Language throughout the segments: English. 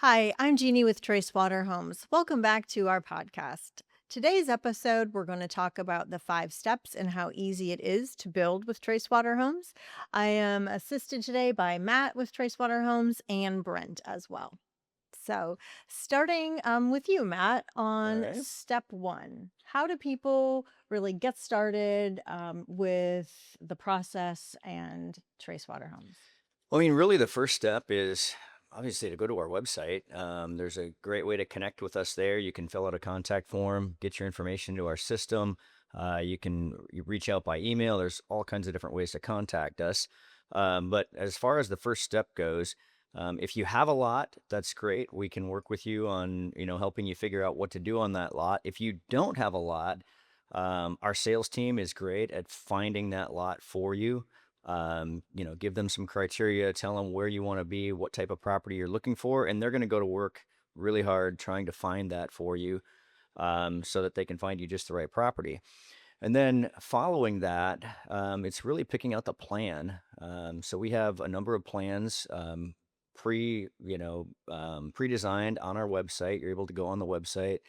Hi, I'm Jeannie with Tracewater Homes. Welcome back to our podcast. Today's episode, we're going to talk about the 5 steps and how easy it is to build with Tracewater Homes. I am assisted today by Matt with Tracewater Homes and Brent as well. So, starting with you, Matt, All on right. step one, how do people really get started with the process and Tracewater Homes? Well, I mean, really, the first step is obviously to go to our website. There's a great way to connect with us there. You can fill out a contact form, get your information to our system. You reach out by email. There's all kinds of different ways to contact us. But as far as the first step goes, if you have a lot, that's great. We can work with you on, helping you figure out what to do on that lot. If you don't have a lot, our sales team is great at finding that lot for you. Give them some criteria, tell them where you want to be, what type of property you're looking for, and they're going to go to work really hard trying to find that for you, so that they can find you just the right property. And then following that, it's really picking out the plan. So we have a number of plans, pre-designed on our website. You're able to go on the website,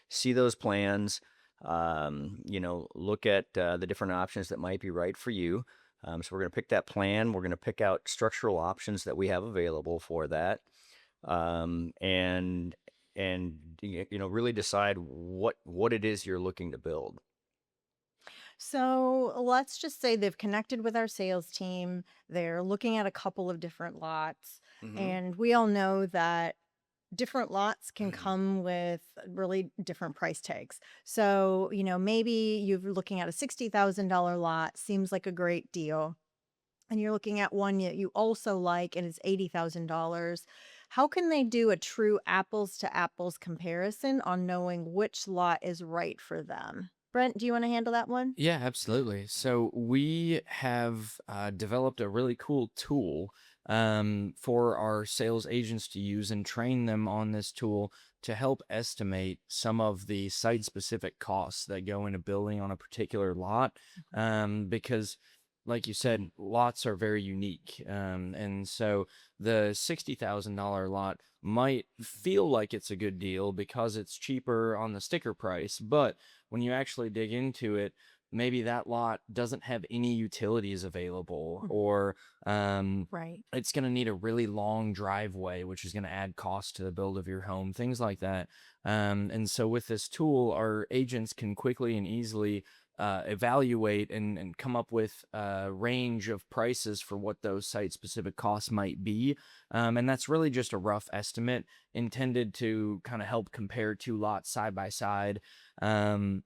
see those plans, look at the different options that might be right for you. So we're going to pick that plan. We're going to pick out structural options that we have available for that, and really decide what it is you're looking to build. So let's just say they've connected with our sales team. They're looking at a couple of different lots. Hmm. And we all know that different lots can come with really different price tags. So, maybe you're looking at a $60,000 lot, seems like a great deal. And you're looking at one that you also like and it's $80,000. How can they do a true apples to apples comparison on knowing which lot is right for them? Brent, do you want to handle that one? Yeah, absolutely. So we have developed a really cool tool for our sales agents to use and train them on this tool to help estimate some of the site-specific costs that go into building on a particular lot. Because, like you said, lots are very unique. And so the $60,000 lot might feel like it's a good deal because it's cheaper on the sticker price, but when you actually dig into it, maybe that lot doesn't have any utilities available, Mhm. or Right. it's going to need a really long driveway, which is going to add cost to the build of your home, things like that. And so with this tool, our agents can quickly and easily evaluate and come up with a range of prices for what those site specific costs might be. And that's really just a rough estimate intended to kind of help compare two lots side by side. Um,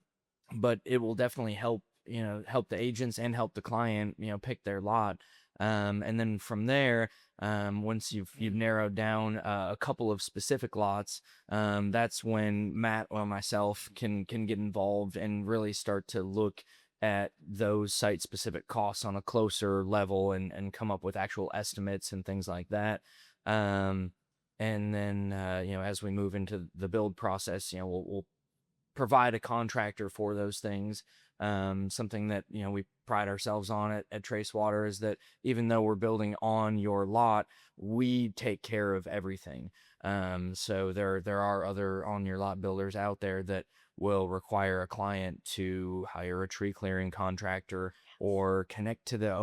but it will definitely help the agents and help the client, pick their lot. And then from there, once you've narrowed down a couple of specific lots, that's when Matt or myself can get involved and really start to look at those site specific costs on a closer level and come up with actual estimates and things like that. Um, and then as we move into the build process, we'll provide a contractor for those things. Something that we pride ourselves on at Tracewater is that even though we're building on your lot, we take care of everything. So there are other on your lot builders out there that will require a client to hire a tree clearing contractor or connect to their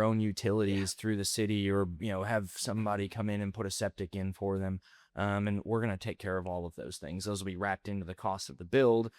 own Yeah. utilities through the city, or have somebody come in and put a septic in for them. And we're going to take care of all of those things. Those will be wrapped into the cost of the build,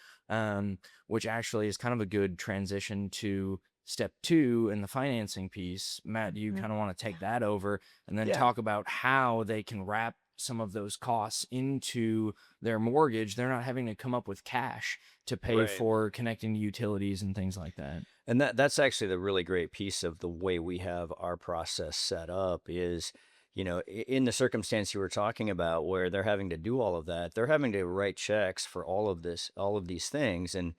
which actually is kind of a good transition to step two in the financing piece. Matt, do you Mhm. kind of want to take that over and then Yeah. talk about how they can wrap some of those costs into their mortgage? They're not having to come up with cash to pay Right. for connecting to utilities and things like that. And that's actually the really great piece of the way we have our process set up is, in the circumstance you were talking about where they're having to do all of that, they're having to write checks for all of these things. And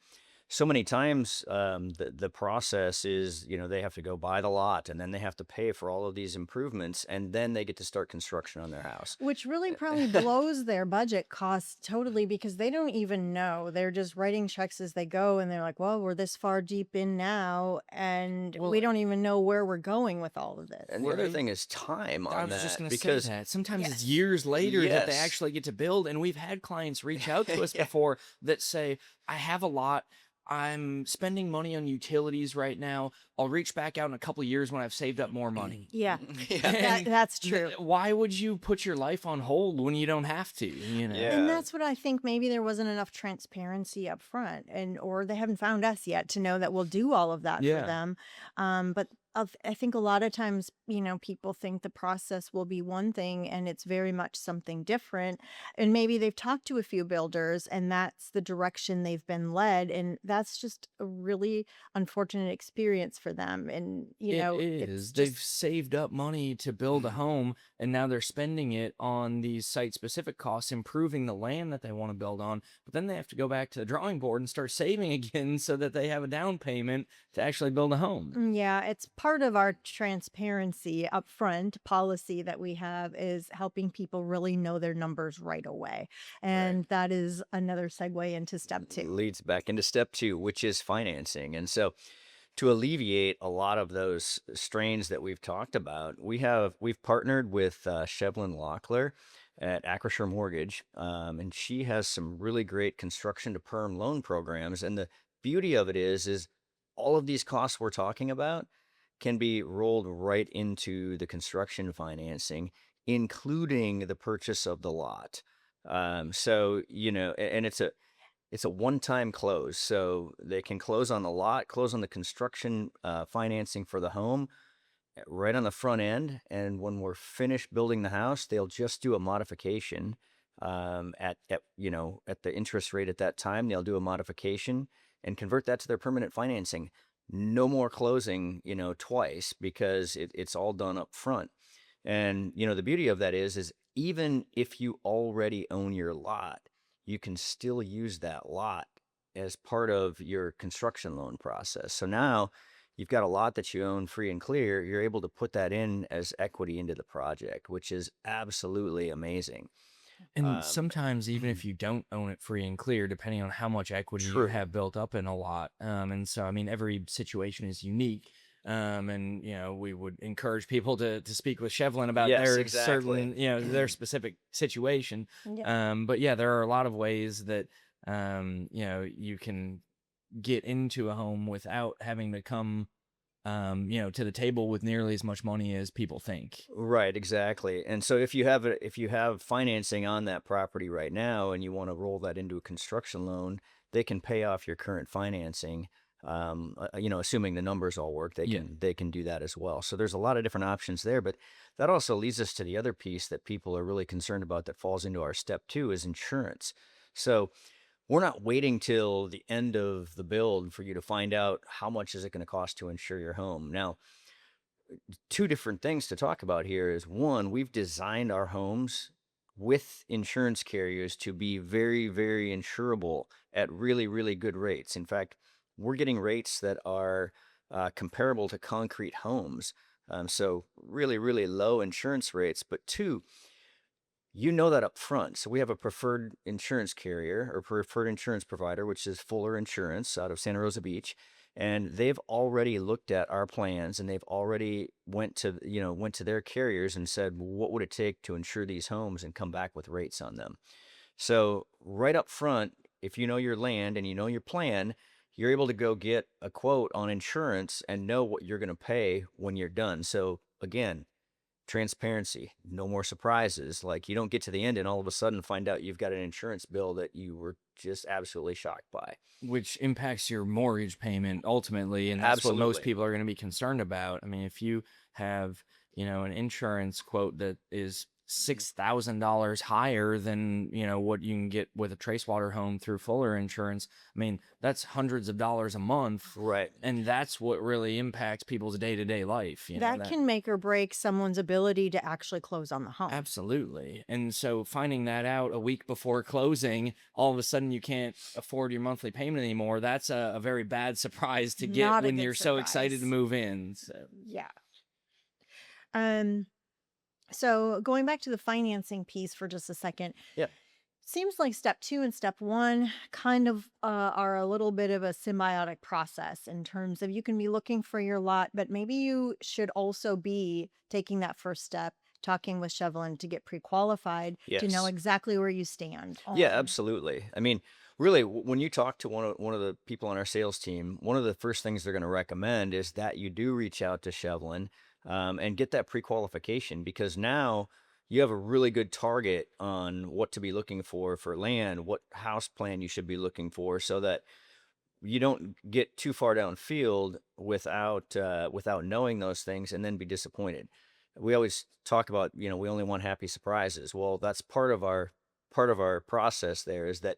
so many times the process is, they have to go buy the lot and then they have to pay for all of these improvements and then they get to start construction on their house. Which really probably blows their budget costs totally because they don't even know. They're just writing checks as they go and they're like, well, we're this far deep in now and Well, we don't even know where we're going with all of this. And the other thing is time I on was just that, going to say because that. Sometimes it's Yes. years later that they yes, actually get to build. And we've had clients reach out to us yeah, before that say, I have a lot. I'm spending money on utilities right now. I'll reach back out in a couple of years when I've saved up more money. Yeah, yeah, And that's true. why would you put your life on hold when you don't have to, you know? And yeah. that's what I think maybe there wasn't enough transparency up front or they haven't found us yet to know that we'll do all of that for Yeah. them. But I think a lot of times, people think the process will be one thing and it's very much something different. And maybe they've talked to a few builders and that's the direction they've been led. And that's just a really unfortunate experience for them. And, It it's is. They've just, saved up money to build a home, and now they're spending it on these site-specific costs, improving the land that they want to build on. But then they have to go back to the drawing board and start saving again so that they have a down payment to actually build a home. yeah, it's part of our transparency upfront policy that we have is helping people really know their numbers right away. Right. And that is another segue into step 2. Leads back into step 2, which is financing. And so to alleviate a lot of those strains that we've talked about, we've partnered with Shevlin Locklear at Acrisure Mortgage, and she has some really great construction to perm loan programs. And the beauty of it is all of these costs we're talking about can be rolled right into the construction financing, including the purchase of the lot. So and it's a one-time close, so they can close on the lot, close on the construction financing for the home right on the front end, and when we're finished building the house, they'll just do a modification at the interest rate at that time. They'll do a modification and convert that to their permanent financing. No more closing, twice because it's all done up front. And the beauty of that is even if you already own your lot, you can still use that lot as part of your construction loan process. So now you've got a lot that you own free and clear. You're able to put that in as equity into the project, which is absolutely amazing. And Um, sometimes even if you don't own it free and clear, depending on how much equity you True. have built up in a lot. And so, I mean, every situation is unique. And, we would encourage people to speak with Shevlin about Yes, their exactly. certain, their specific situation. Yeah. But yeah, there are a lot of ways that, you can get into a home without having to come, to the table with nearly as much money as people think. Right, exactly. And so if you have financing on that property right now and you want to roll that into a construction loan, they can pay off your current financing. Assuming the numbers all work, they Yeah. can do that as well. So there's a lot of different options there, but that also leads us to the other piece that people are really concerned about that falls into our step 2 is insurance. So we're not waiting till the end of the build for you to find out how much is it going to cost to insure your home. Now, two different things to talk about here is one, we've designed our homes with insurance carriers to be very, very insurable at really, really good rates. In fact, we're getting rates that are comparable to concrete homes. So really, really low insurance rates. But two, that up front. So we have a preferred insurance carrier or preferred insurance provider, which is Fuller Insurance out of Santa Rosa Beach. And they've already looked at our plans and they've already went to their carriers and said, well, what would it take to insure these homes and come back with rates on them? So right up front, if you know your land and you know your plan, you're able to go get a quote on insurance and know what you're going to pay when you're done. So again, transparency, no more surprises. Like you don't get to the end and all of a sudden find out you've got an insurance bill that you were just absolutely shocked by. Which impacts your mortgage payment ultimately, and that's what most Absolutely. people are going to be concerned about. I mean, if you have, an insurance quote that is $6,000 higher than, what you can get with a Tracewater home through Fuller Insurance. I mean, that's hundreds of dollars a month. Right. And that's what really impacts people's day-to-day life, That can make or break someone's ability to actually close on the home. Absolutely. And so finding that out a week before closing, all of a sudden you can't afford your monthly payment anymore. That's a very bad surprise to get Not a when good you're so excited to surprise. move in. So Yeah. Um, so going back to the financing piece for just a second, Yeah. seems like step 2 and step 1 kind of are a little bit of a symbiotic process in terms of you can be looking for your lot, but maybe you should also be taking that first step, talking with Chevlin to get pre-qualified to know Yes. exactly where you stand Yeah, on. absolutely. I mean, really, when you talk to one of the people on our sales team, one of the first things they're going to recommend is that you do reach out to Chevlin, and get that pre-qualification, because now you have a really good target on what to be looking for land, what house plan you should be looking for, so that you don't get too far downfield without knowing those things and then be disappointed. We always talk about, we only want happy surprises. Well, that's part of our process there, is that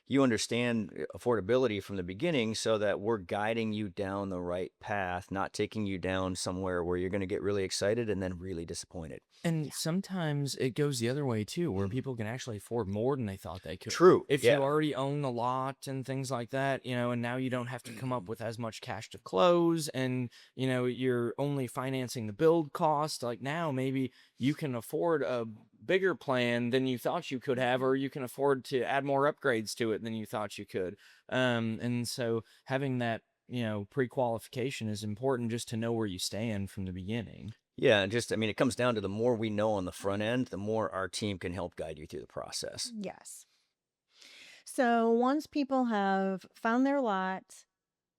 you understand affordability from the beginning, so that we're guiding you down the right path, not taking you down somewhere where you're going to get really excited and then really disappointed. And sometimes it goes the other way too, where people can actually afford more than they thought they could. True. If you Yeah. already own the lot and things like that, and now you don't have to come up with as much cash to close, and you're only financing the build cost. Like now, maybe you can afford a bigger plan than you thought you could have, or you can afford to add more upgrades to it than you thought you could. And so having that, pre-qualification is important, just to know where you stand from the beginning. Yeah, and just, I mean, it comes down to the more we know on the front end, the more our team can help guide you through the process. Yes. So once people have found their lot,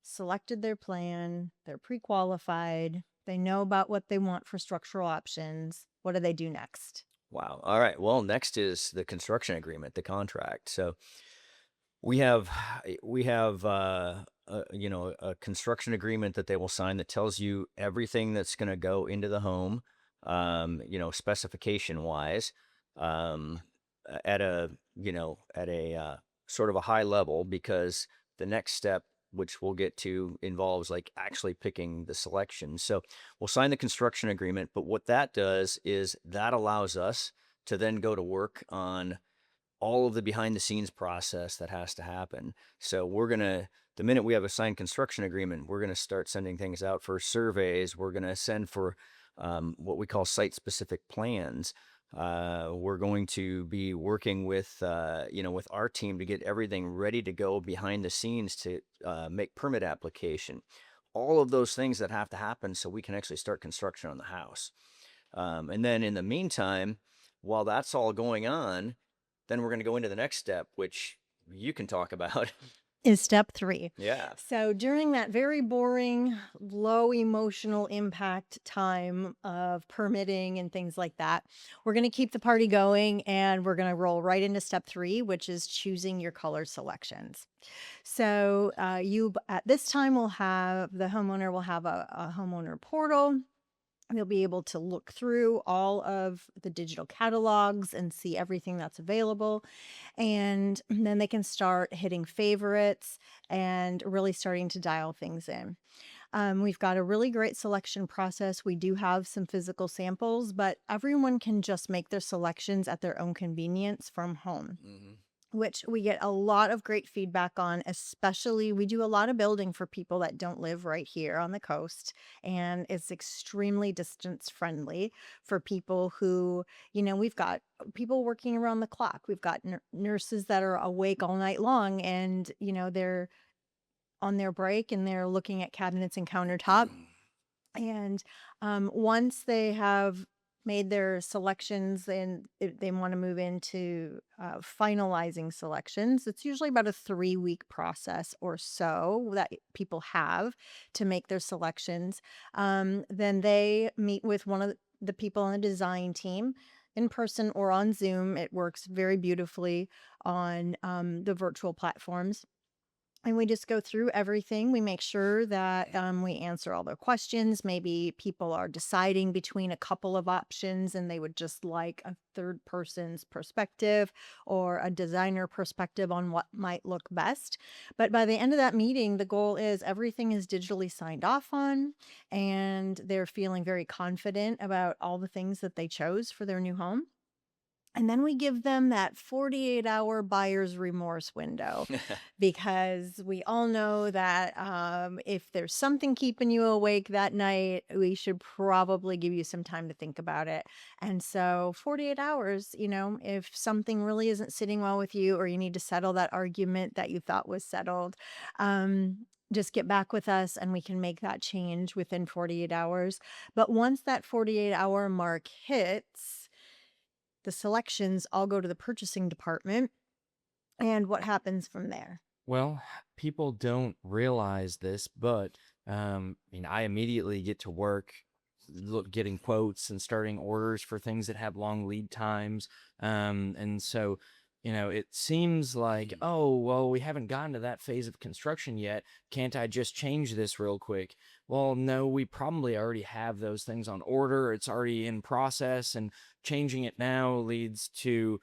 selected their plan, they're pre-qualified, they know about what they want for structural options, what do they do next? Wow. All right. Well, next is the construction agreement, the contract. So we have a construction agreement that they will sign that tells you everything that's going to go into the home, specification wise, um, at a sort of a high level, because the next step, which we'll get to, involves like actually picking the selection. So we'll sign the construction agreement, but what that does is that allows us to then go to work on all of the behind the scenes process that has to happen. So the minute we have a signed construction agreement, we're gonna start sending things out for surveys. We're gonna send for what we call site specific plans. We're going to be working with our team to get everything ready to go behind the scenes to make permit application. All of those things that have to happen so we can actually start construction on the house. And then in the meantime, while that's all going on, then we're going to go into the next step, which you can talk about. Is step 3. Yeah. So during that very boring, low emotional impact time of permitting and things like that, we're going to keep the party going, and we're going to roll right into step 3, which is choosing your color selections. So you at this time the homeowner will have a homeowner portal. They'll be able to look through all of the digital catalogs and see everything that's available. And then they can start hitting favorites and really starting to dial things in. We've got a really great selection process. We do have some physical samples, but everyone can just make their selections at their own convenience from home. Mm-hmm. Which we get a lot of great feedback on, especially we do a lot of building for people that don't live right here on the coast. And it's extremely distance friendly for people who, we've got people working around the clock. We've got nurses that are awake all night long, and, they're on their break and they're looking at cabinets and countertop. And once they have made their selections and they want to move into finalizing selections, it's usually about a 3-week process or so that people have to make their selections. Then they meet with one of the people on the design team in person or on Zoom. It works very beautifully on the virtual platforms. And we just go through everything. We make sure that we answer all their questions. Maybe people are deciding between a couple of options and they would just like a third person's perspective or a designer perspective on what might look best. But by the end of that meeting, the goal is everything is digitally signed off on and they're feeling very confident about all the things that they chose for their new home. And then we give them that 48-hour buyer's remorse window because we all know that if there's something keeping you awake that night, we should probably give you some time to think about it. And so 48 hours, if something really isn't sitting well with you or you need to settle that argument that you thought was settled, just get back with us and we can make that change within 48 hours. But once that 48-hour mark hits, the selections all go to the purchasing department. And what happens from there? Well, people don't realize this, but I immediately get to work getting quotes and starting orders for things that have long lead times. And so, it seems like, oh, well, we haven't gotten to that phase of construction yet. Can't I just change this real quick? Well, no, we probably already have those things on order. It's already in process, and changing it now leads to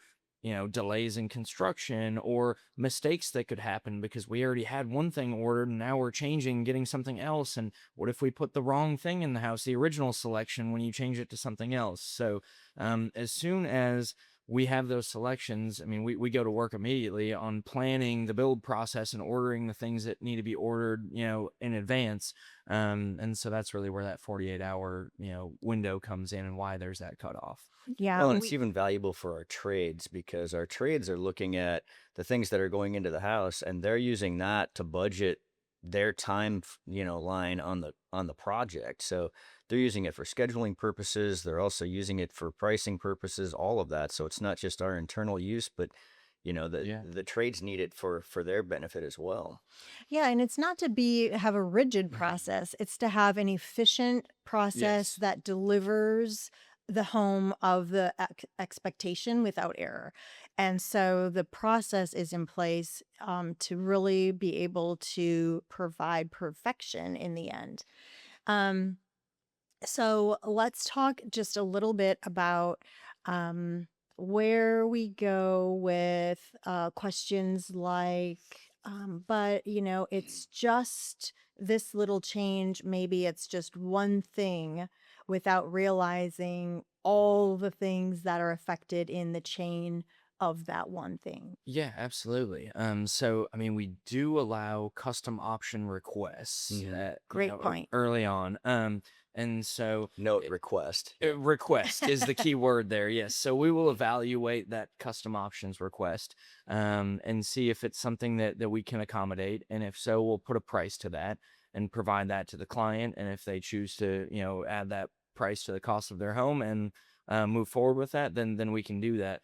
delays in construction or mistakes that could happen because we already had one thing ordered and now we're changing, getting something else. And what if we put the wrong thing in the house, the original selection, when you change it to something else? So as soon as we have those selections, we go to work immediately on planning the build process and ordering the things that need to be ordered, in advance. And so that's really where that 48-hour, window comes in and why there's that cutoff. Yeah, Well, and it's even valuable for our trades because our trades are looking at the things that are going into the house and they're using that to budget their time, line on the project. So they're using it for scheduling purposes. They're also using it for pricing purposes, all of that. So it's not just our internal use, but Yeah. the trades need it for their benefit as well. yeah, and it's not to be have a rigid process. It's to have an efficient process Yes. that delivers the home of the expectation without error. And so the process is in place to really be able to provide perfection in the end. Um, So let's talk just a little bit about um, where we go with questions like, but it's just this little change. Maybe it's just one thing without realizing all the things that are affected in the chain of that one thing. Yeah, absolutely. So we do allow custom option requests Hmm. that, Great point. early on. And so Note request. Yeah. request is the key word there. Yes. So we will evaluate that custom options request, and see if it's something that we can accommodate. And if so, we'll put a price to that and provide that to the client. And if they choose to, add that price to the cost of their home and move forward with that, then we can do that.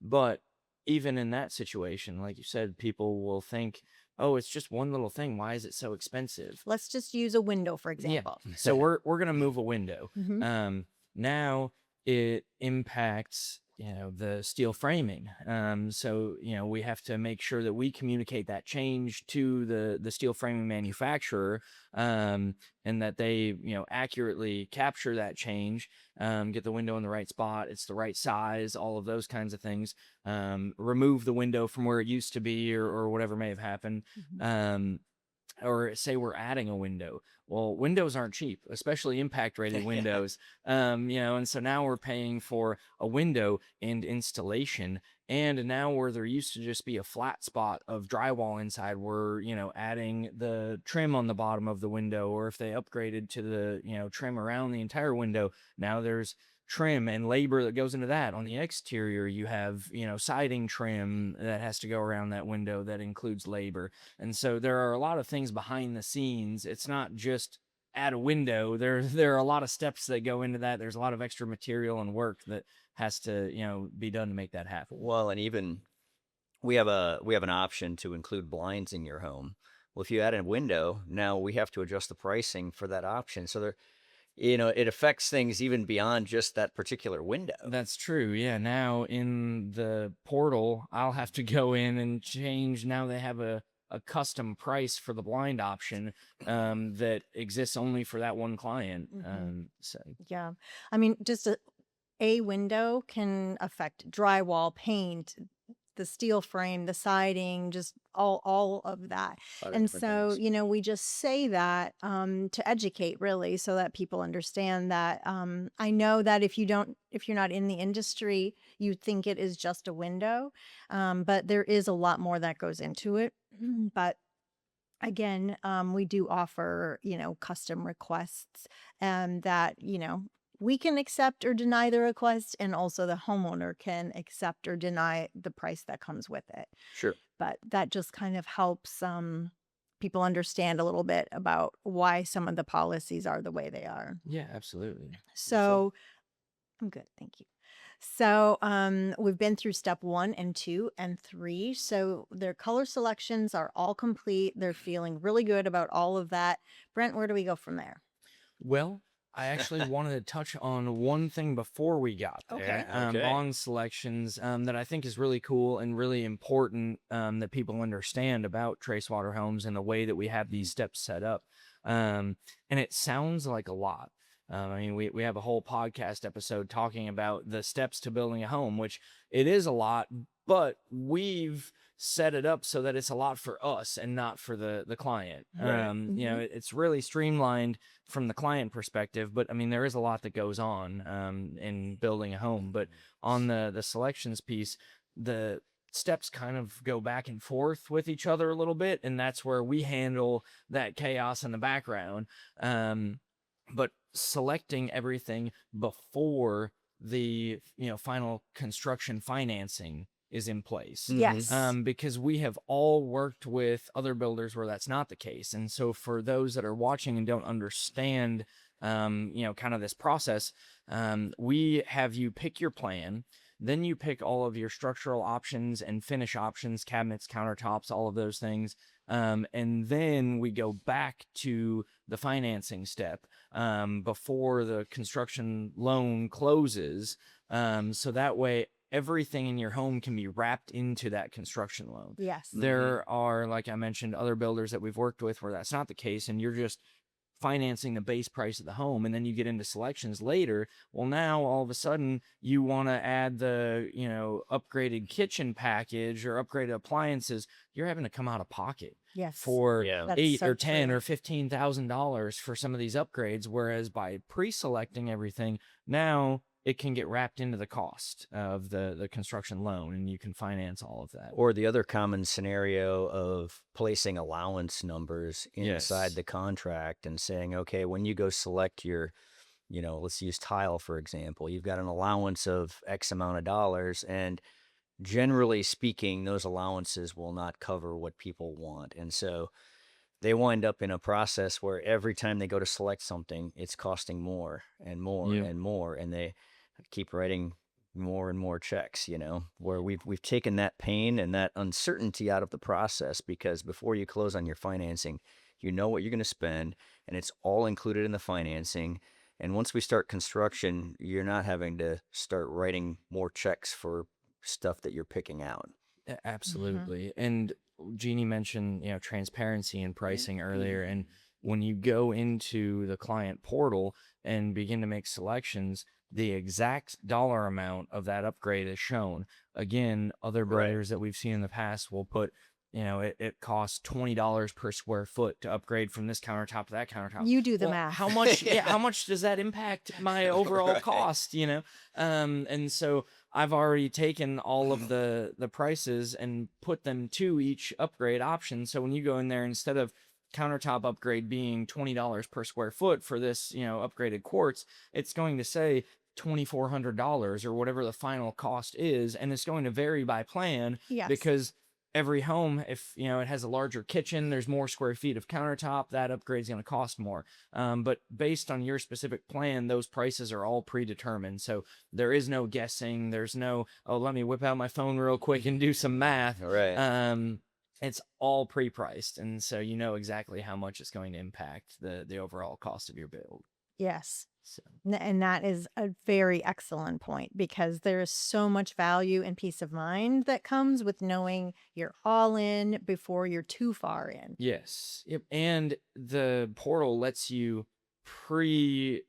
But even in that situation, like you said, people will think, oh, it's just one little thing. Why is it so expensive? Let's just use a window, for Yeah. example. So we're gonna move a window. Hmm. Now it impacts the steel framing. So we have to make sure that we communicate that change to the steel framing manufacturer, and that they accurately capture that change, get the window in the right spot, it's the right size, all of those kinds of things. Remove the window from where it used to be, or whatever may have happened. Hmm. Or say we're adding a window. Well, windows aren't cheap, especially impact rated Yeah. windows. And so now we're paying for a window and installation. And now where there used to just be a flat spot of drywall inside, we're, adding the trim on the bottom of the window. Or if they upgraded to the, trim around the entire window, now there's trim and labor that goes into that. On the exterior, you have, siding trim that has to go around that window that includes labor. And so there are a lot of things behind the scenes. It's not just add a window. There are a lot of steps that go into that. There's a lot of extra material and work that has to, be done to make that happen. Well, and even we have an option to include blinds in your home. Well, if you add a window, now we have to adjust the pricing for that option. So there, it affects things even beyond just that particular window. That's true. Yeah. Now in the portal, I'll have to go in and change. Now they have a a custom price for the blind option that exists only for that one client. So Yeah. I mean, just a window can affect drywall, paint, the steel frame, the siding, just all of that. Other And different so, things. we just say that to educate really so that people understand that I know that if you're not in the industry, you think it is just a window. But there is a lot more that goes into it. But again, we do offer, custom requests and that, we can accept or deny the request, and also the homeowner can accept or deny the price that comes with it. Sure. But that just kind of helps people understand a little bit about why some of the policies are the way they are. yeah, absolutely. So I'm good, thank you. So we've been through step 1 and 2 and 3. So their color selections are all complete. They're feeling really good about all of that. Brent, where do we go from there? Well, I actually wanted to touch on one thing before we got there, Okay. on selections, that I think is really cool and really important, that people understand about Tracewater Homes and the way that we have these steps set up. And it sounds like a lot. I mean, we have a whole podcast episode talking about the steps to building a home, which it is a lot, but we've set it up so that it's a lot for us and not for the client. Right. It's really streamlined from the client perspective, but I mean, there is a lot that goes on in building a home. But on the selections piece, the steps kind of go back and forth with each other a little bit, and that's where we handle that chaos in the background. But selecting everything before the final construction financing is in place. Yes. Because we have all worked with other builders where that's not the case. And so for those that are watching and don't understand, kind of this process, we have you pick your plan, then you pick all of your structural options and finish options, cabinets, countertops, all of those things. And then we go back to the financing step before the construction loan closes. So that way, everything in your home can be wrapped into that construction loan. Yes. There are, like I mentioned, other builders that we've worked with where that's not the case, and you're just financing the base price of the home, and then you get into selections later. Well, now all of a sudden you want to add the upgraded kitchen package or upgraded appliances. You're having to come out of pocket Yes. for Yeah. That's $8 so or 10 true. or $15,000 for some of these upgrades, whereas by pre-selecting everything, now it can get wrapped into the cost of the construction loan, and you can finance all of that. Or the other common scenario of placing allowance numbers inside Yes. the contract and saying, okay, when you go select your, let's use tile, for example, you've got an allowance of X amount of dollars. And generally speaking, those allowances will not cover what people want. And so they wind up in a process where every time they go to select something, it's costing more and more Yeah. and more. And they keep writing more and more checks, where we've taken that pain and that uncertainty out of the process, because before you close on your financing, you know what you're going to spend, and it's all included in the financing. And once we start construction, you're not having to start writing more checks for stuff that you're picking out. Absolutely. And Jeannie mentioned, transparency and pricing earlier. And when you go into the client portal and begin to make selections, the exact dollar amount of that upgrade is shown. Again, other Right. builders that we've seen in the past will put, it costs $20 per square foot to upgrade from this countertop to that countertop. You do the Well, math. how much? Yeah, how much does that impact my overall Right. cost? And so I've already taken all of the prices and put them to each upgrade option. So when you go in there, instead of countertop upgrade being $20 per square foot for this, upgraded quartz, it's going to say $2,400 or whatever the final cost is, and it's going to vary by plan. Yes. Because every home, if it has a larger kitchen, there's more square feet of countertop, that upgrade is going to cost more. But based on your specific plan, those prices are all predetermined. So there is no guessing. There's no, let me whip out my phone real quick and do some math. All right. It's all pre-priced, and so you know exactly how much it's going to impact the overall cost of your build. Yes. So And that is a very excellent point because there is so much value and peace of mind that comes with knowing you're all in before you're too far in. yes, yep, and the portal lets you pre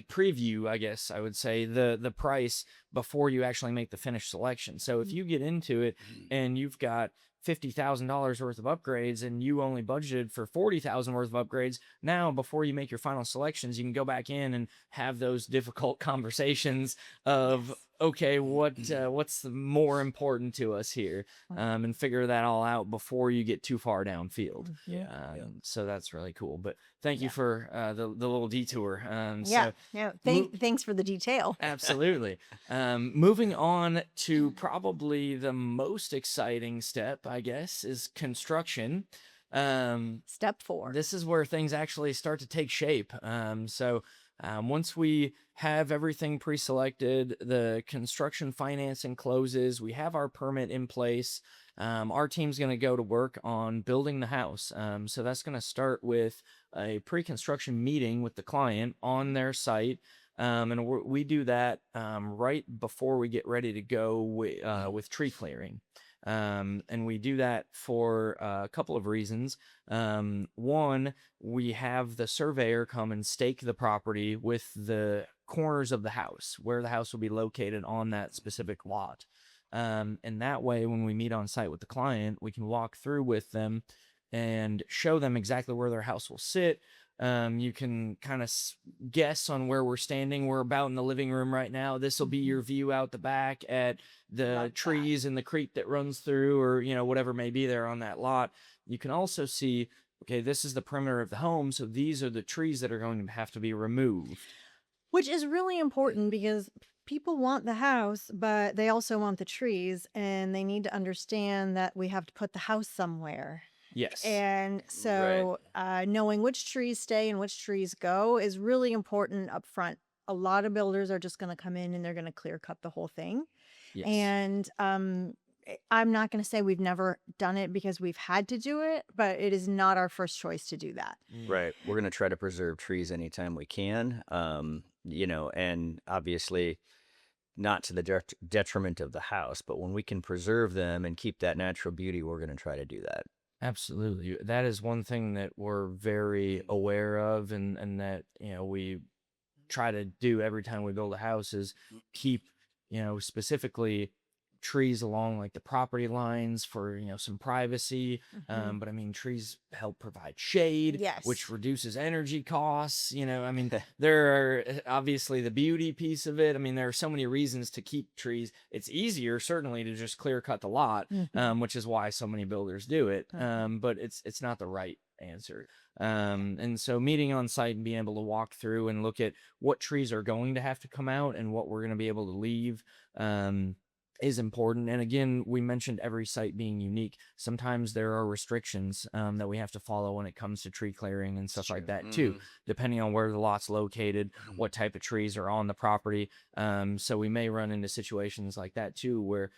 preview, I guess I would say, the price before you actually make the finished selection. So if Mm. you get into it and you've got $50,000 worth of upgrades and you only budgeted for 40,000 worth of upgrades, now before you make your final selections, you can go back in and have those difficult conversations of, Yes. okay, what's more important to us here, and figure that all out before you get too far downfield. Mhm. So that's really cool. But thank you Yeah. for the little detour. Yeah. So Yeah. mo- Thanks for the detail. absolutely. Moving on to probably the most exciting step, I guess, is construction. Step 4. This is where things actually start to take shape. Once we have everything pre-selected, the construction financing closes, we have our permit in place. Our team's going to go to work on building the house. So that's going to start with a pre-construction meeting with the client on their site. And we do that right before we get ready to go with tree clearing. And we do that for a couple of reasons. One, we have the surveyor come and stake the property with the corners of the house, where the house will be located on that specific lot. And that way, when we meet on site with the client, we can walk through with them and show them exactly where their house will sit. You can kind of guess on where we're standing. We're about in the living room right now. This will be your view out the back at the Love that. trees and the creek that runs through, or whatever may be there on that lot. You can also see, okay, this is the perimeter of the home, so these are the trees that are going to have to be removed. Which is really important because people want the house, but they also want the trees, and they need to understand that we have to put the house somewhere. Yes. And Right. so knowing which trees stay and which trees go is really important up front. A lot of builders are just going to come in and they're going to clear cut the whole thing. Yes. And I'm not going to say we've never done it because we've had to do it, but it is not our first choice to do that. Right. We're going to try to preserve trees anytime we can. And obviously not to the detriment of the house, but when we can preserve them and keep that natural beauty, we're going to try to do that. Absolutely. That is one thing that we're very aware of, and that, we try to do every time we build a house is keep, specifically trees along like the property lines for, some privacy. Mhm. But I mean, trees help provide shade, which Yes. reduces energy costs. I mean, there are obviously the beauty piece of it. I mean, there are so many reasons to keep trees. It's easier, certainly, to just clear cut the lot, Mhm. which is why so many builders do it. Mhm. But it's not the right answer. And so meeting on site and being able to walk through and look at what trees are going to have to come out and what we're going to be able to leave, is important. And again, we mentioned every site being unique. Sometimes there are restrictions that we have to follow when it comes to tree clearing and stuff like that too, depending on where the lot's located, what type of trees are on the property. So we may run into situations like that too, where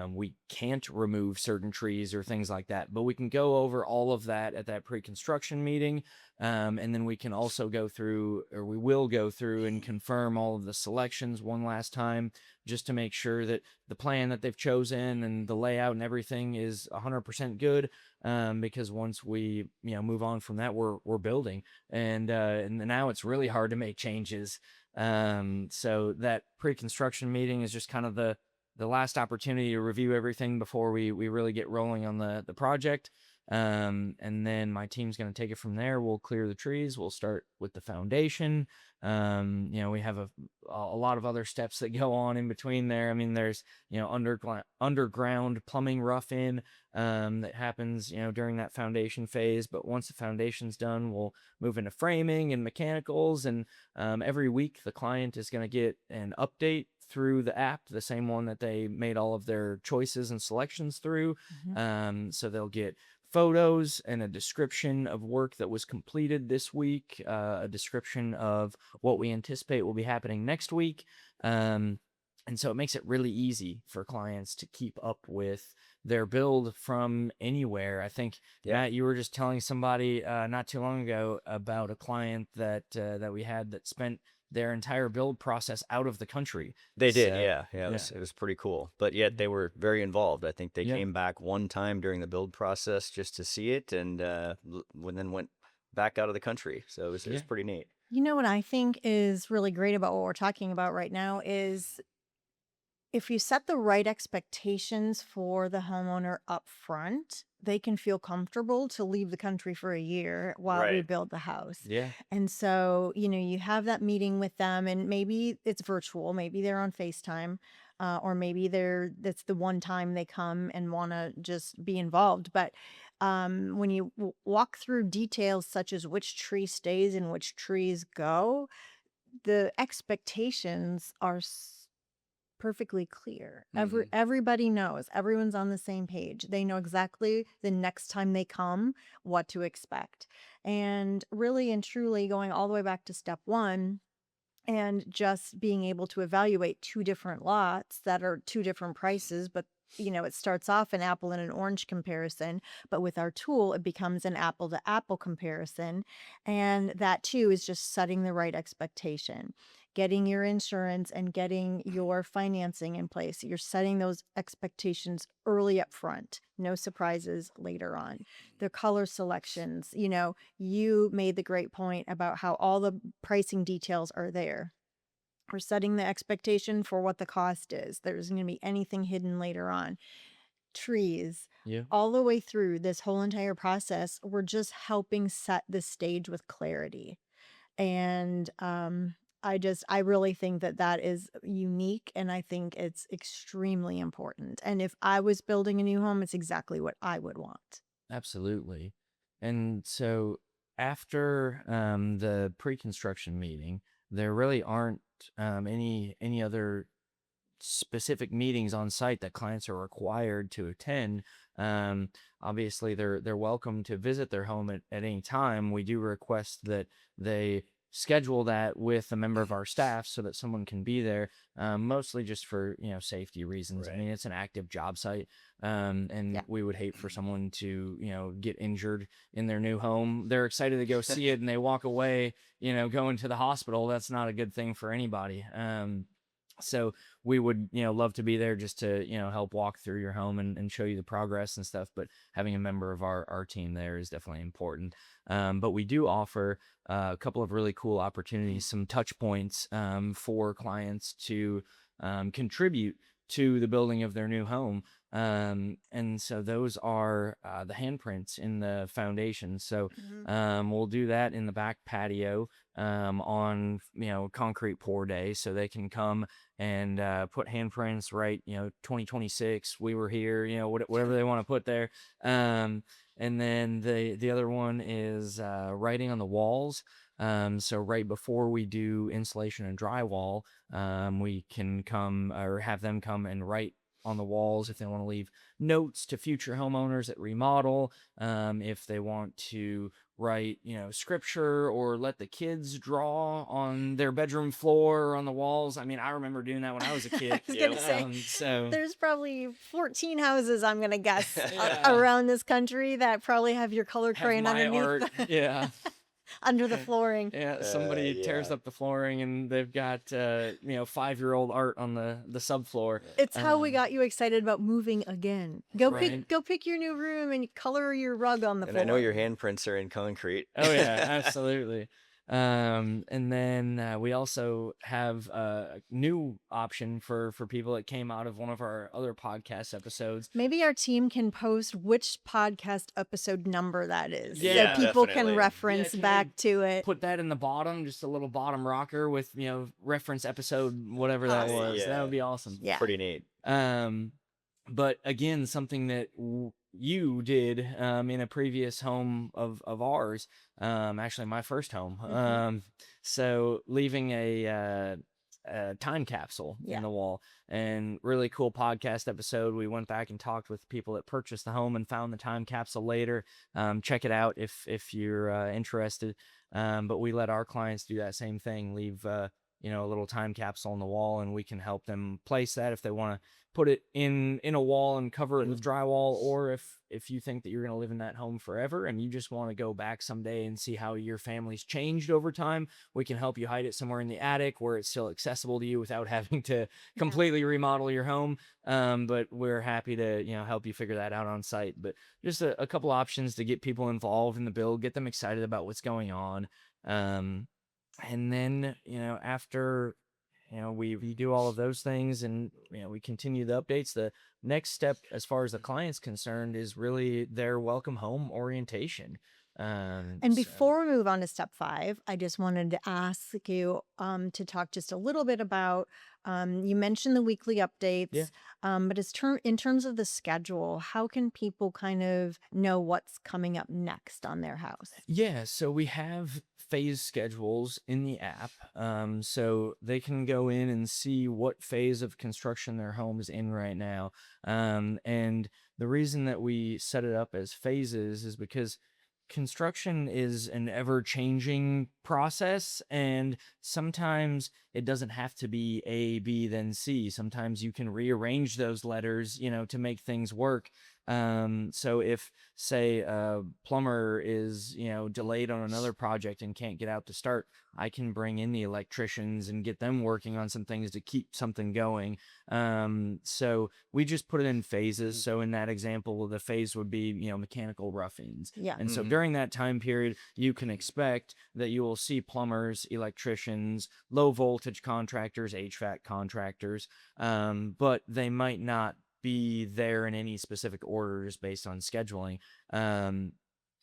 we can't remove certain trees or things like that, but we can go over all of that at that pre-construction meeting. And then we can also go through, or we will go through and confirm all of the selections one last time, just to make sure that the plan that they've chosen and the layout and everything is 100% good. Because once we, move on from that, we're building, and now it's really hard to make changes. So that pre-construction meeting is just kind of the last opportunity to review everything before we really get rolling on the project. And then my team's going to take it from there. We'll clear the trees. We'll start with the foundation. We have a lot of other steps that go on in between there. I mean, there's, underground plumbing rough in, that happens, during that foundation phase. But once the foundation's done, we'll move into framing and mechanicals. And every week the client is going to get an update through the app, the same one that they made all of their choices and selections through. So they'll get photos and a description of work that was completed this week, a description of what we anticipate will be happening next week. And so it makes it really easy for clients to keep up with their build from anywhere. I think, Matt, you were just telling somebody not too long ago about a client that we had that spent their entire build process out of the country. They did, So, yeah, yeah. yeah, It was pretty cool. But yet they were very involved. I think they yeah, came back one time during the build process just to see it, and then went back out of the country. So it was yeah. pretty neat. You know what I think is really great about what we're talking about right now is if you set the right expectations for the homeowner up front, they can feel comfortable to leave the country for a year while we Right. build the house. Yeah. And so, you have that meeting with them, and maybe it's virtual, maybe they're on FaceTime, or maybe that's the one time they come and want to just be involved. But when you walk through details such as which tree stays and which trees go, the expectations are perfectly clear. Hmm. Everybody knows. Everyone's on the same page. They know exactly the next time they come what to expect. And really and truly going all the way back to step 1 and just being able to evaluate two different lots that are two different prices, but it starts off an apple and an orange comparison, but with our tool it becomes an apple to apple comparison. And that too is just setting the right expectation, getting your insurance and getting your financing in place. You're setting those expectations early up front, no surprises later on. The color selections, you made the great point about how all the pricing details are there. We're setting the expectation for what the cost is. There isn't going to be anything hidden later on. Trees, Yeah. all the way through this whole entire process, we're just helping set the stage with clarity. And I really think that is unique, and I think it's extremely important. And if I was building a new home, it's exactly what I would want. Absolutely. And so after the pre-construction meeting, there really aren't any other specific meetings on site that clients are required to attend. Um, Obviously, they're welcome to visit their home at any time. We do request that they schedule that with a member of our staff so that someone can be there, mostly just for safety reasons. I Right. mean, it's an active job site, Yeah. and we would hate for someone to get injured in their new home. They're excited to go see it, and they walk away, going to the hospital. That's not a good thing for anybody. So we would, love to be there just to, help walk through your home and show you the progress and stuff. But having a member of our team there is definitely important. But we do offer a couple of really cool opportunities, some touch points for clients to contribute to the building of their new home. And so those are the handprints in the foundation. So Mhm. we'll do that in the back patio on concrete pour day, so they can come and put handprints, right? 2026 we were here, whatever they want to put there. And then the other one is writing on the walls. So right before we do insulation and drywall, we can come or have them come and write on the walls if they want to leave notes to future homeowners that remodel, if they want to write scripture or let the kids draw on their bedroom floor or on the walls. I mean, I remember doing that when I was a I kid. was gonna Yep. say So there's probably 14 houses, I'm gonna guess, yeah, around this country that probably have your color have crayon my underneath art. Yeah. under the flooring. Yeah, somebody tears Yeah. up the flooring and they've got 5-year-old art on the subfloor. It's how we Um, got you excited about moving again. Go right. pick your new room and color your rug on the And I know floor. your handprints are in concrete. Oh yeah, absolutely. And then we also have a new option for people that came out of one of our other podcast episodes. Maybe our team can post which podcast episode number that is, so Yeah, people definitely. can reference can back we to it. put that in the bottom, just a little bottom rocker with reference episode, whatever that Awesome. was. That Yeah. would be awesome. Yeah. Pretty neat. But again, something that you did in a previous home of ours, actually my first home. So leaving a time capsule Yeah. in the wall, and really cool podcast episode. We went back and talked with people that purchased the home and found the time capsule later. Check it out if you're interested. But we let our clients do that same thing, leave a little time capsule on the wall, and we can help them place that if they want to put it in a wall and cover it with drywall, or if you think that you're going to live in that home forever and you just want to go back someday and see how your family's changed over time, we can help you hide it somewhere in the attic where it's still accessible to you without having to Yeah. completely remodel your home. But we're happy to help you figure that out on site. But just a couple options to get people involved in the build, get them excited about what's going on. And then after we do all of those things, and we continue the updates. The next step as far as the client's concerned is really their welcome home orientation. And So before we move on to step 5, I just wanted to ask you to talk just a little bit about, you mentioned the weekly yeah. updates, but in terms of the schedule, how can people kind of know what's coming up next on their house? Yeah, so we have phase schedules in the app. So they can go in and see what phase of construction their home is in right now. And the reason that we set it up as phases is because construction is an ever-changing process, and sometimes it doesn't have to be A, B, then C. Sometimes you can rearrange those letters, to make things work. So if, say, a plumber is, delayed on another project and can't get out to start, I can bring in the electricians and get them working on some things to keep something going. So we just put it in phases. So in that example, the phase would be, mechanical rough-ins. Yeah. And so Mhm. during that time period, you can expect that you will see plumbers, electricians, low voltage contractors, HVAC contractors, but they might not be there in any specific orders based on scheduling. Um,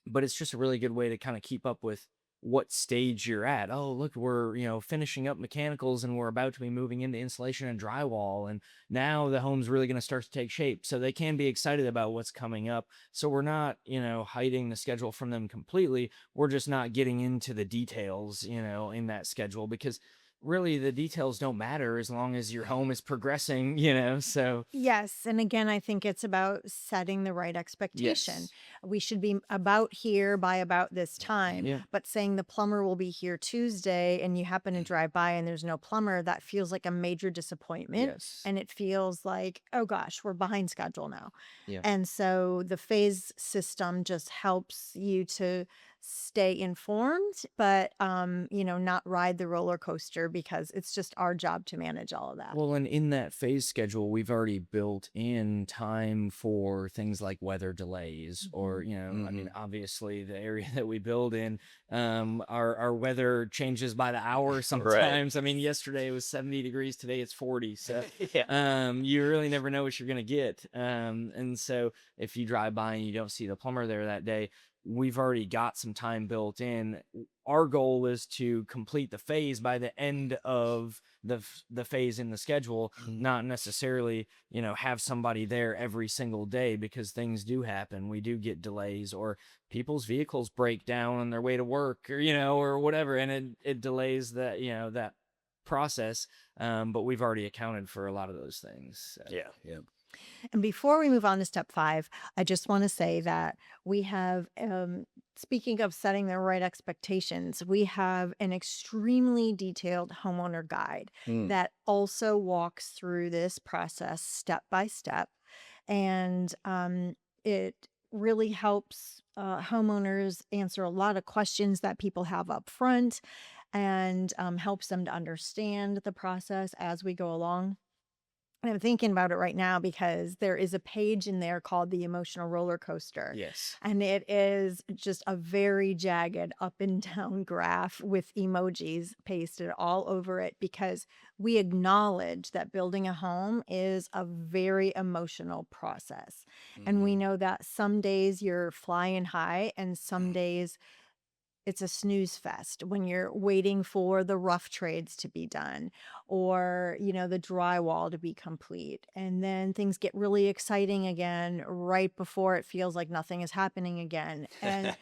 but it's just a really good way to kind of keep up with what stage you're at. Oh, look, we're, finishing up mechanicals and we're about to be moving into insulation and drywall. And now the home's really going to start to take shape. So they can be excited about what's coming up. So we're not, hiding the schedule from them completely. We're just not getting into the details, in that schedule, because really the details don't matter as long as your home is progressing. So Yes. And again, I think it's about setting the right expectation. yes. We should be about here by about this time, Yeah. but saying the plumber will be here Tuesday and you happen to drive by and there's no plumber, that feels like a major disappointment. Yes. And it feels like, oh gosh, we're behind schedule now. Yeah. And so the phase system just helps you to stay informed, but not ride the roller coaster, because it's just our job to manage all of that. Well, and in that phase schedule, we've already built in time for things like weather delays, or, I mean, Mhm. obviously the area that we build in, our weather changes by the hour Right. sometimes. I mean, yesterday it was 70 degrees, today it's 40. So, Yeah. you really never know what you're going to get. And so if you drive by and you don't see the plumber there that day, we've already got some time built in. Our goal is to complete the phase by the end of the phase in the schedule, Mhm. not necessarily, have somebody there every single day, because things do happen. We do get delays, or people's vehicles break down on their way to work, or, or whatever. And it delays that, that process. But we've already accounted for a lot of those things. So. Yeah. Yeah. And before we move on to step 5, I just want to say that we have, speaking of setting the right expectations, we have an extremely detailed homeowner guide Mm. that also walks through this process step by step. And it really helps homeowners answer a lot of questions that people have up front, and helps them to understand the process as we go along. And I'm thinking about it right now because there is a page in there called the emotional roller coaster. Yes. And it is just a very jagged up and down graph with emojis pasted all over it, because we acknowledge that building a home is a very emotional process. And we Mhm. know that some days you're flying high and some days it's a snooze fest when you're waiting for the rough trades to be done, or the drywall to be complete, and then things get really exciting again right before it feels like nothing is happening again. And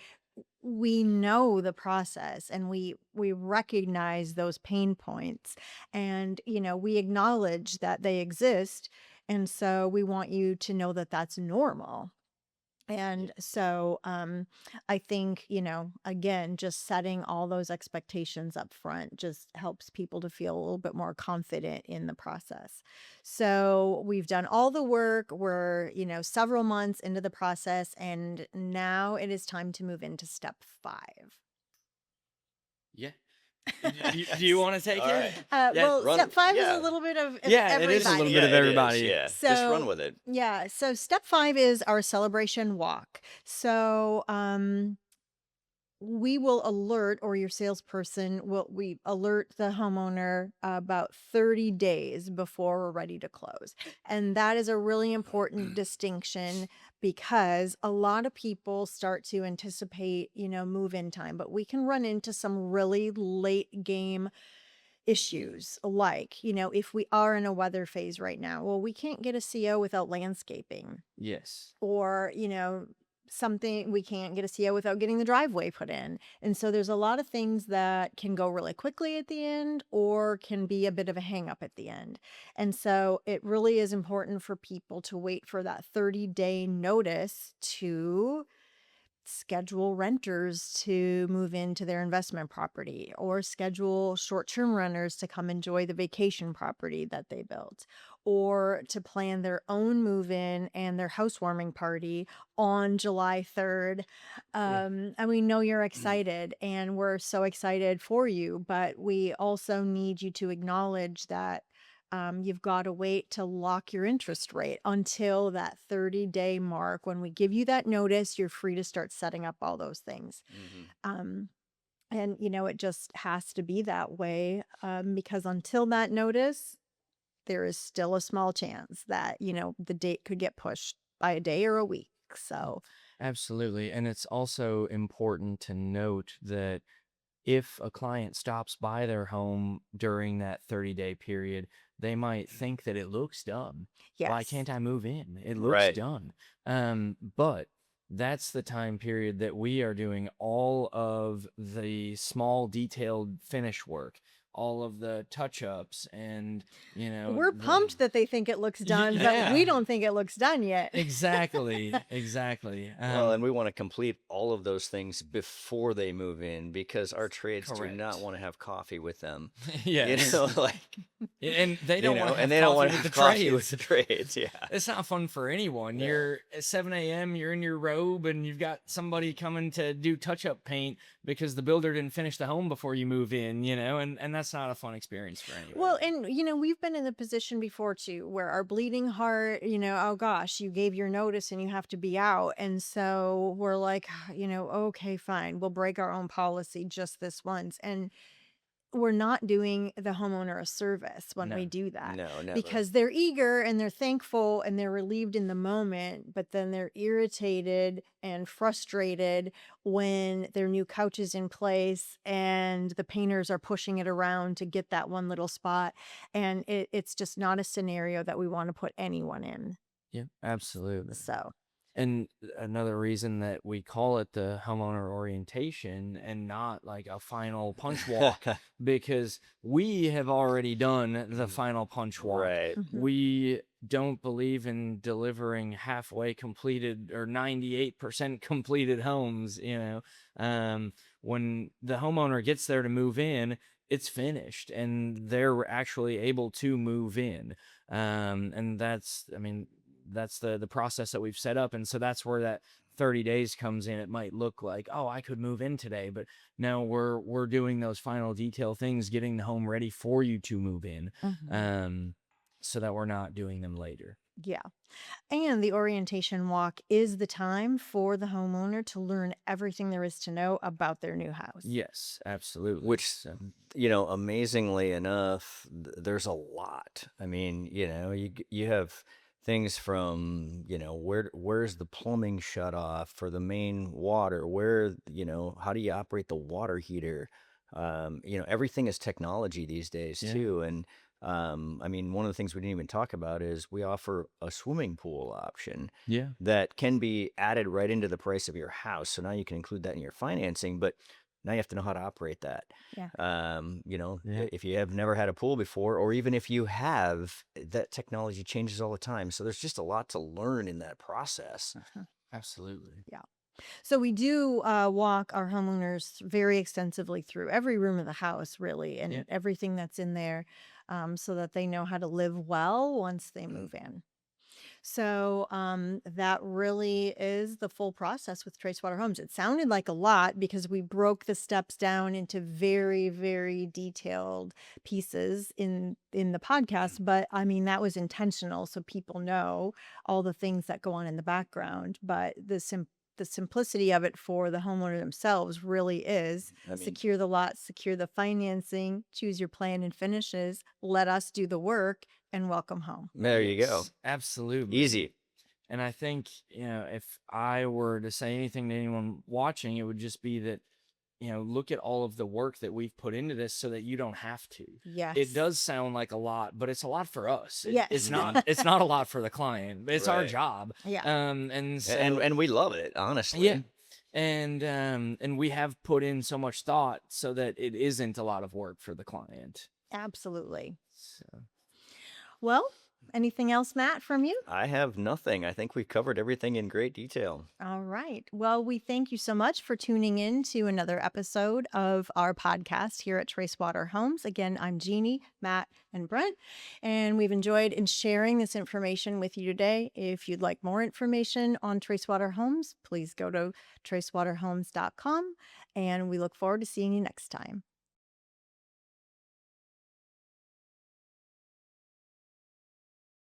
we know the process, and we recognize those pain points, and we acknowledge that they exist, and so we want you to know that that's normal. And so I think, again, just setting all those expectations up front just helps people to feel a little bit more confident in the process. So we've done all the work. We're, several months into the process, and now it is time to move into step 5. Yeah. Do you want to take All it? right. Yeah. Well, Run. step 5 is a Yeah. little bit of Yeah, it is a little everybody. bit Yeah, of it is. everybody. Yeah. Just run So, with it. yeah. So step 5 is our celebration walk. So, we will alert, or your salesperson will we alert the homeowner about 30 days before we're ready to close. And that is a really important distinction, because a lot of people start to anticipate, move in time, but we can run into some really late game issues, like, if we are in a weather phase right now, well, we can't get a CO without landscaping, Yes. or something, we can't get a CO without getting the driveway put in. And so there's a lot of things that can go really quickly at the end, or can be a bit of a hang up at the end. And so it really is important for people to wait for that 30-day notice to schedule renters to move into their investment property, or schedule short-term renters to come enjoy the vacation property that they built, or to plan their own move-in and their housewarming party on July 3rd. Yeah. And we know you're excited, and we're so excited for you, but we also need you to acknowledge that you've got to wait to lock your interest rate until that 30-day mark. When we give you that notice, you're free to start setting up all those things. Hmm. Um, and, it just has to be that way, because until that notice, there is still a small chance that, the date could get pushed by a day or a week. So, Absolutely. And it's also important to note that if a client stops by their home during that 30-day period, they might think that it looks done. Why yes. can't I move in? It looks Right. done. But that's the time period that we are doing all of the small detailed finish work, all of the touch-ups, and We're pumped that they think it looks done, but we yeah. don't think it looks done yet. Exactly. Exactly. Well, and we want to complete all of those things before they move in, because our trades do not Correct. want to have coffee with them. Yes. Like, And they don't want to have and they don't coffee want to with the have coffee with trades. the trades. Yeah. It's not fun for anyone. Yeah. You're at 7 a.m., you're in your robe, and you've got somebody coming to do touch-up paint because the builder didn't finish the home before you move in, and that's not a fun experience for anyone. Well, and we've been in the position before too, where our bleeding heart, oh gosh, you gave your notice and you have to be out. And so we're like, okay, fine, we'll break our own policy just this once. And we're not doing the homeowner a service when we No. do that, No, never. because they're eager and they're thankful and they're relieved in the moment, but then they're irritated and frustrated when their new couch is in place and the painters are pushing it around to get that one little spot. And it's just not a scenario that we want to put anyone in. Yeah, absolutely. So, And another reason that we call it the homeowner orientation and not like a final punch walk, because we have already done the final punch walk. Right. mhm. We don't believe in delivering halfway completed or 98% completed homes. When the homeowner gets there to move in, it's finished and they're actually able to move in. And that's the process that we've set up. And so that's where that 30 days comes in. It might look like, oh, I could move in today, but no, we're doing those final detail things, getting the home ready for you to move in. Mhm. So that we're not doing them later. Yeah. And the orientation walk is the time for the homeowner to learn everything there is to know about their new house. Yes, absolutely. Which, So, amazingly enough, there's a lot. I mean, you have things from, where's the plumbing shut off for the main water? How do you operate the water heater? Everything is technology these days yeah. too. And I mean, one of the things we didn't even talk about is we offer a swimming pool option Yeah. that can be added right into the price of your house. So now you can include that in your financing, but now you have to know how to operate that. Yeah. Yeah. If you have never had a pool before, or even if you have, that technology changes all the time. So there's just a lot to learn in that process. Uh-huh. Absolutely. Yeah. So we do walk our homeowners very extensively through every room of the house, really, Yeah. and everything that's in there, so that they know how to live well once they move in. So that really is the full process with Tracewater Homes. It sounded like a lot because we broke the steps down into very, very detailed pieces in the podcast. But I mean, that was intentional, so people know all the things that go on in the background. But the simplicity of it for the homeowner themselves really is I mean, secure the lot, secure the financing, choose your plan and finishes, let us do the work, and welcome home. there you go. Yes, absolutely. Easy. And I think, if I were to say anything to anyone watching, it would just be that, look at all of the work that we've put into this so that you don't have to. Yes. It does sound like a lot, but it's a lot for us. It's Yes. not it's not a lot for the client. It's our Right. job. Yeah. And so And we love it, honestly. yeah. And we have put in so much thought so that it isn't a lot of work for the client. Absolutely. So Well, anything else, Matt, from you? I have nothing. I think we covered everything in great detail. All right. Well, we thank you so much for tuning in to another episode of our podcast here at Tracewater Homes. Again, I'm Jeannie, Matt, and Brent, and we've enjoyed in sharing this information with you today. If you'd like more information on Tracewater Homes, please go to tracewaterhomes.com, and we look forward to seeing you next time.